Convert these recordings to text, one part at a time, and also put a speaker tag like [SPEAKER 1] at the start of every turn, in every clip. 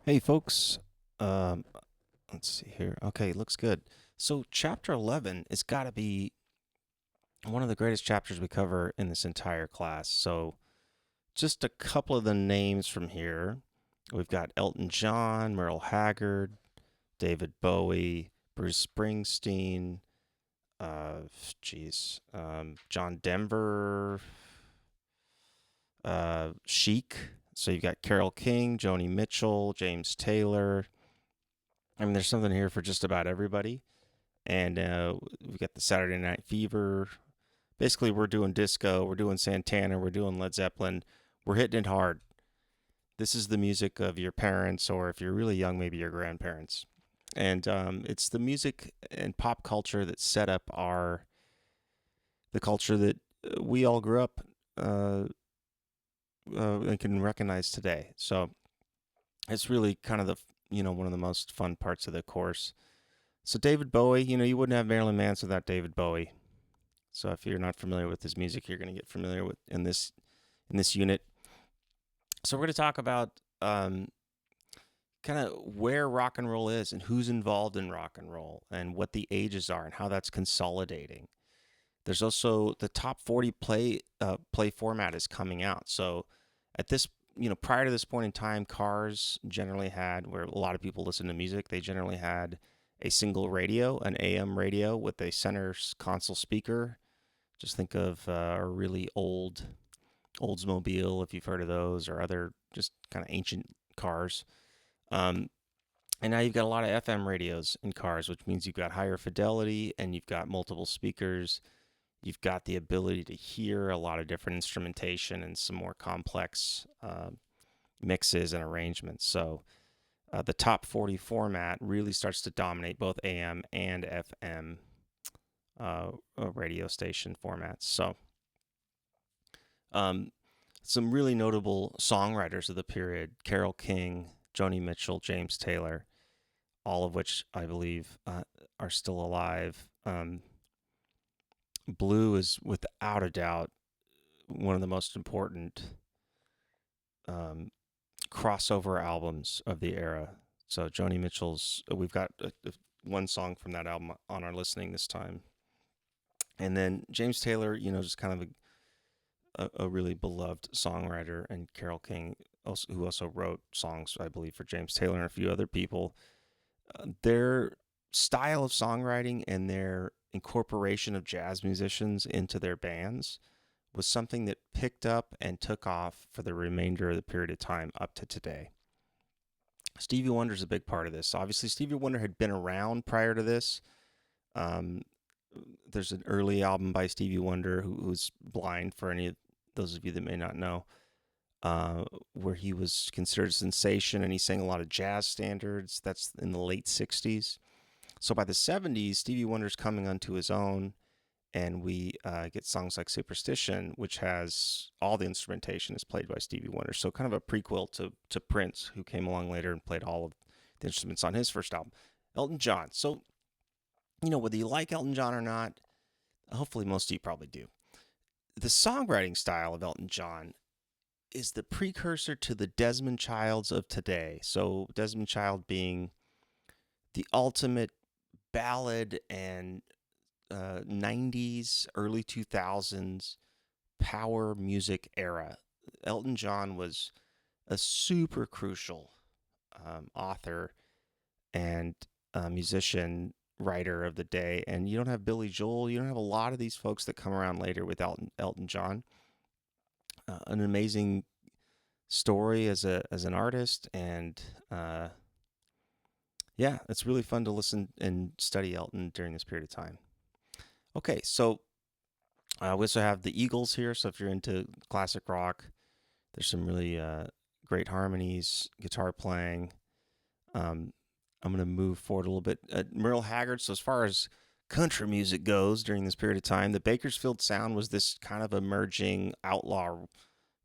[SPEAKER 1] Hey, folks. Um, let's see here. Okay, looks good. So, chapter 11 has got to be one of the greatest chapters we cover in this entire class. So, just a couple of the names from here. We've got Elton John, Merle Haggard, David Bowie, Bruce Springsteen, John Denver, Chic. So, you've got Carole King, Joni Mitchell, James Taylor. I mean, there's something here for just about everybody. And we got the Saturday Night Fever. Basically, we're doing disco, we're doing Santana, we're doing Led Zeppelin. We're hitting it hard. This is the music of your parents, or if you're really young, maybe your grandparents. And it's the music and pop culture that set up the culture that we all grew up uh, and can recognize today. So it's really kind of one of the most fun parts of the course. So David Bowie, you wouldn't have Marilyn Manson without David Bowie. So if you're not familiar with his music, you're going to get familiar with in this unit. So we're going to talk about kind of where rock and roll is and who's involved in rock and roll and what the ages are and how that's consolidating. There's also the top 40 play format is coming out. So at this prior to this point in time, cars generally had, where a lot of people listen to music, they generally had a single radio, an AM radio with a center console speaker. Just think of a really old Oldsmobile, if you've heard of those, or other just kind of ancient cars. Um, and now you've got a lot of FM radios in cars, which means you've got higher fidelity and you've got multiple speakers. You've got the ability to hear a lot of different instrumentation and some more complex mixes and arrangements. So the top 40 format really starts to dominate both AM and FM radio station formats. So um, some really notable songwriters of the period: Carole King, Joni Mitchell, James Taylor, all of which I believe are still alive. Blue is without a doubt one of the most important um, crossover albums of the era. So Joni Mitchell's, we've got one song from that album on our listening this time. And then James Taylor, just kind of a really beloved songwriter, and Carole King, who also wrote songs, I believe, for James Taylor and a few other people. Their style of songwriting and their incorporation of jazz musicians into their bands was something that picked up and took off for the remainder of the period of time up to today. Stevie Wonder's a big part of this. Obviously, Stevie Wonder had been around prior to this. Um, there's an early album by Stevie Wonder, who's blind, for any of those of you that may not know, where he was considered a sensation and he sang a lot of jazz standards. That's in the late 60s. So by the 70s, Stevie Wonder's coming onto his own, and we get songs like Superstition, which has all the instrumentation is played by Stevie Wonder. So kind of a prequel to Prince, who came along later and played all of the instruments on his first album. Elton John. So, whether you like Elton John or not, hopefully most of you probably do. The songwriting style of Elton John is the precursor to the Desmond Childs of today. So Desmond Child being the ultimate ballad and 90s, early 2000s power music era. Elton John was a super crucial author and musician, writer of the day. And you don't have Billy Joel, you don't have a lot of these folks that come around later with Elton John. An amazing story as an artist, and yeah, it's really fun to listen and study Elton during this period of time. Okay, so we also have the Eagles here. So if you're into classic rock, there's some really great harmonies, guitar playing. I'm going to move forward a little bit. Merle Haggard. So as far as country music goes during this period of time, the Bakersfield sound was this kind of emerging outlaw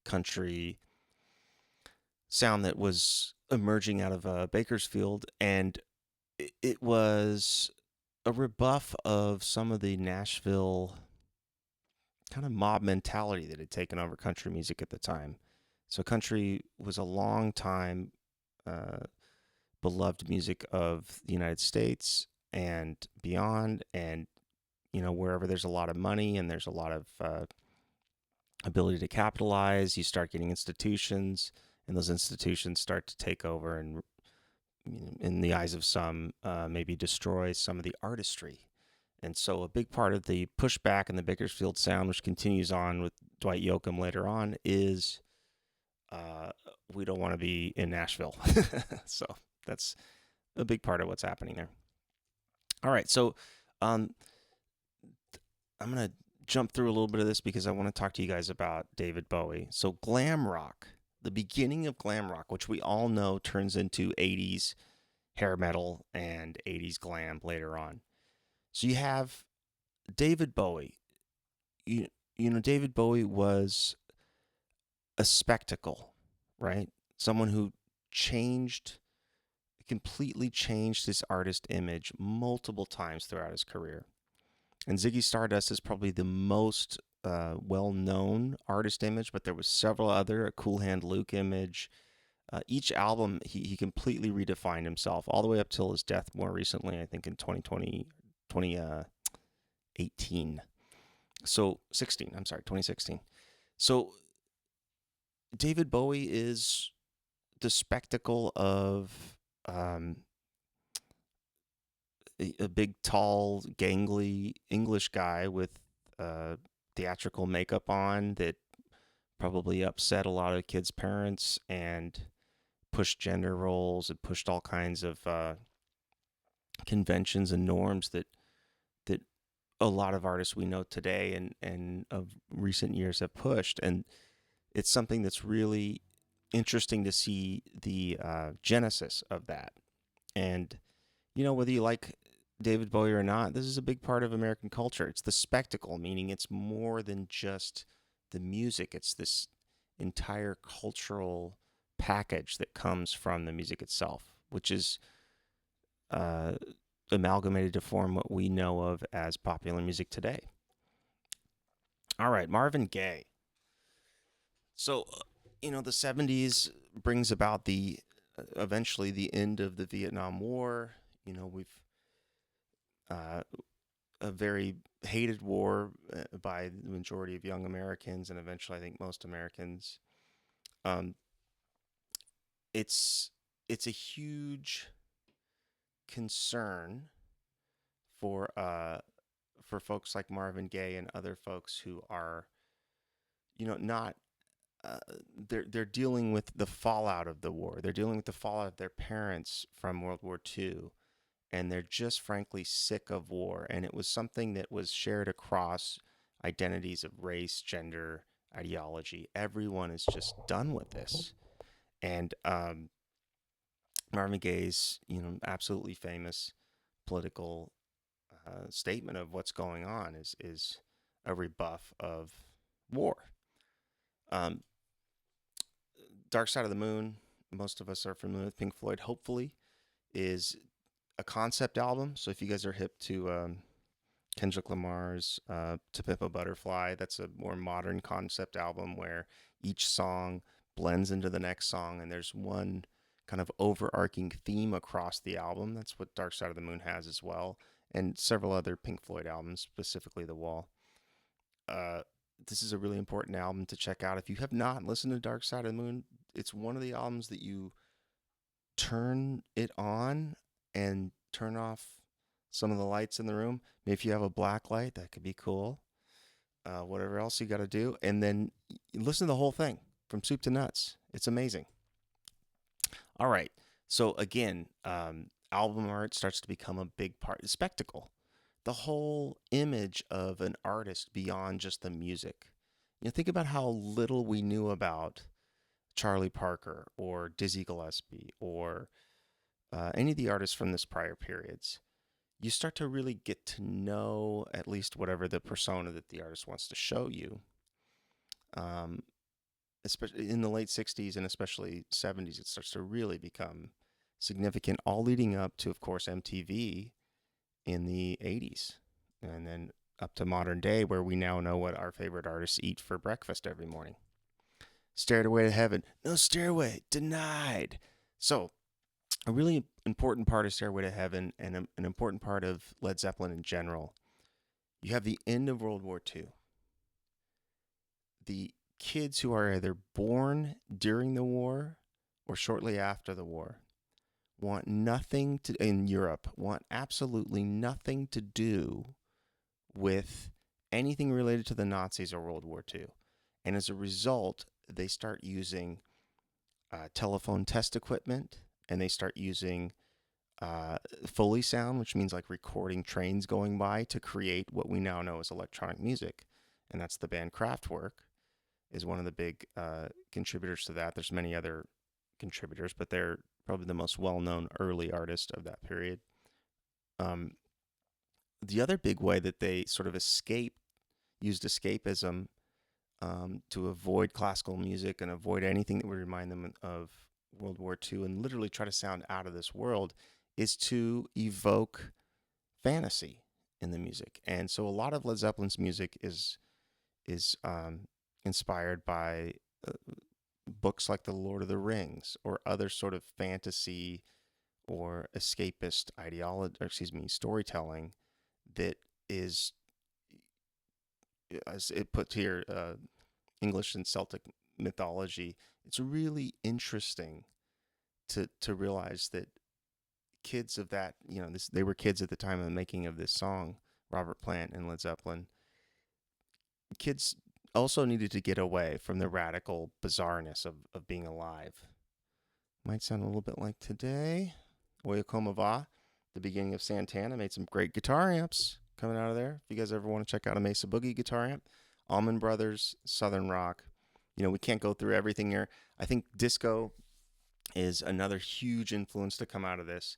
[SPEAKER 1] country sound that was emerging out of Bakersfield, and it was a rebuff of some of the Nashville kind of mob mentality that had taken over country music at the time. So country was a long time beloved music of the United States and beyond, and wherever there's a lot of money and there's a lot of ability to capitalize, you start getting institutions, and those institutions start to take over and, in the eyes of some, maybe destroy some of the artistry. And so a big part of the pushback in the Bakersfield sound, which continues on with Dwight Yoakam later on, is we don't want to be in Nashville. So that's a big part of what's happening there. All right, so I'm going to jump through a little bit of this because I want to talk to you guys about David Bowie. So glam rock, the beginning of glam rock, which we all know turns into 80s hair metal and 80s glam later on. So you have David Bowie. David Bowie was a spectacle, right? Someone who completely changed his artist image multiple times throughout his career. And Ziggy Stardust is probably the most well-known artist image, but there was several other, a Cool Hand Luke image. Each album, he completely redefined himself all the way up till his death more recently, I think in 2018. So 2016. So David Bowie is the spectacle of a big, tall, gangly English guy with theatrical makeup on that probably upset a lot of kids' parents and pushed gender roles and pushed all kinds of conventions and norms that a lot of artists we know today and of recent years have pushed. And it's something that's really interesting to see the genesis of that. And, whether you like David Bowie or not, this is a big part of American culture. It's the spectacle, meaning it's more than just the music. It's this entire cultural package that comes from the music itself, which is amalgamated to form what we know of as popular music today. All right, Marvin Gaye. So, the 70s brings about eventually the end of the Vietnam War. We've a very hated war by the majority of young Americans, and eventually I think most Americans. It's a huge concern for folks like Marvin Gaye and other folks who are, not they're dealing with the fallout of the war. They're dealing with the fallout of their parents from World War II, and they're just frankly sick of war. And it was something that was shared across identities of race, gender, ideology. Everyone is just done with this. And Marvin Gaye's, absolutely famous political statement of what's going on is a rebuff of war. Dark Side of the Moon, most of us are familiar with Pink Floyd, hopefully, is a concept album. So if you guys are hip to Kendrick Lamar's To Pimp a Butterfly, that's a more modern concept album where each song blends into the next song and there's one kind of overarching theme across the album. That's what Dark Side of the Moon has as well, and several other Pink Floyd albums, specifically The Wall. This is a really important album to check out. If you have not listened to Dark Side of the Moon, it's one of the albums that you turn it on and turn off some of the lights in the room. Maybe if you have a black light, that could be cool. Whatever else you got to do. And then listen to the whole thing from soup to nuts. It's amazing. All right. So again, album art starts to become a big part of the spectacle. The whole image of an artist beyond just the music. Think about how little we knew about Charlie Parker or Dizzy Gillespie or any of the artists from this prior periods. You start to really get to know at least whatever the persona that the artist wants to show you. Especially in the late 60s and especially 70s, it starts to really become significant, all leading up to, of course, MTV in the 80s. And then up to modern day, where we now know what our favorite artists eat for breakfast every morning. Stairway to Heaven. No stairway. Denied. So a really important part of Stairway to Heaven and an important part of Led Zeppelin in general. You have the end of World War II. The kids who are either born during the war or shortly after the war want nothing to, in Europe, want absolutely nothing to do with anything related to the Nazis or World War II. And as a result, they start using telephone test equipment, and they start using Foley sound, which means like recording trains going by to create what we now know as electronic music. And that's the band Kraftwerk is one of the big contributors to that. There's many other contributors, but they're probably the most well-known early artist of that period. Um, the other big way that they sort of used escapism to avoid classical music and avoid anything that would remind them of World War II and literally try to sound out of this world is to evoke fantasy in the music. And so a lot of Led Zeppelin's music is inspired by books like The Lord of the Rings or other sort of fantasy or escapist storytelling that is, as it puts here, English and Celtic mythology. It's really interesting to realize that kids of that, they were kids at the time of the making of this song, Robert Plant and Led Zeppelin. Kids also needed to get away from the radical bizarreness of being alive. Might sound a little bit like today. Oya Como Va, the beginning of Santana, made some great guitar amps coming out of there. If you guys ever want to check out a Mesa Boogie guitar amp, Allman Brothers, Southern Rock. We can't go through everything here. I think disco is another huge influence to come out of this.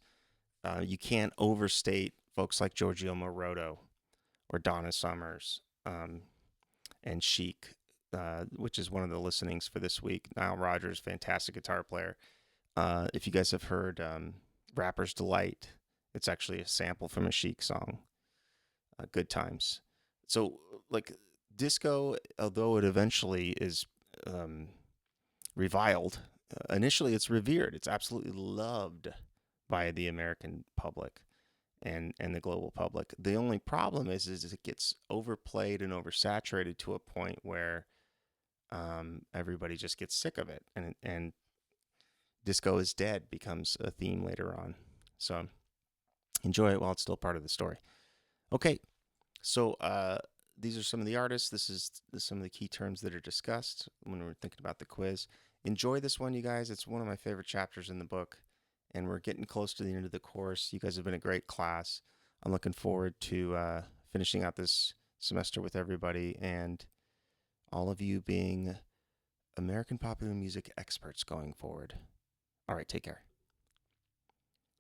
[SPEAKER 1] You can't overstate folks like Giorgio Moroder or Donna Summers and Chic, which is one of the listenings for this week. Nile Rodgers, fantastic guitar player. If you guys have heard Rapper's Delight, it's actually a sample from a Chic song, Good Times. So, like, disco, although it eventually is reviled, initially it's revered. It's absolutely loved by the American public and the global public. The only problem is it gets overplayed and oversaturated to a point where everybody just gets sick of it, and disco is dead becomes a theme later on. So enjoy it while it's still part of the story. Okay, so these are some of the artists. This is some of the key terms that are discussed when we're thinking about the quiz. Enjoy this one, you guys. It's one of my favorite chapters in the book, and we're getting close to the end of the course. You guys have been a great class. I'm looking forward to finishing out this semester with everybody and all of you being American popular music experts going forward. All right, take care.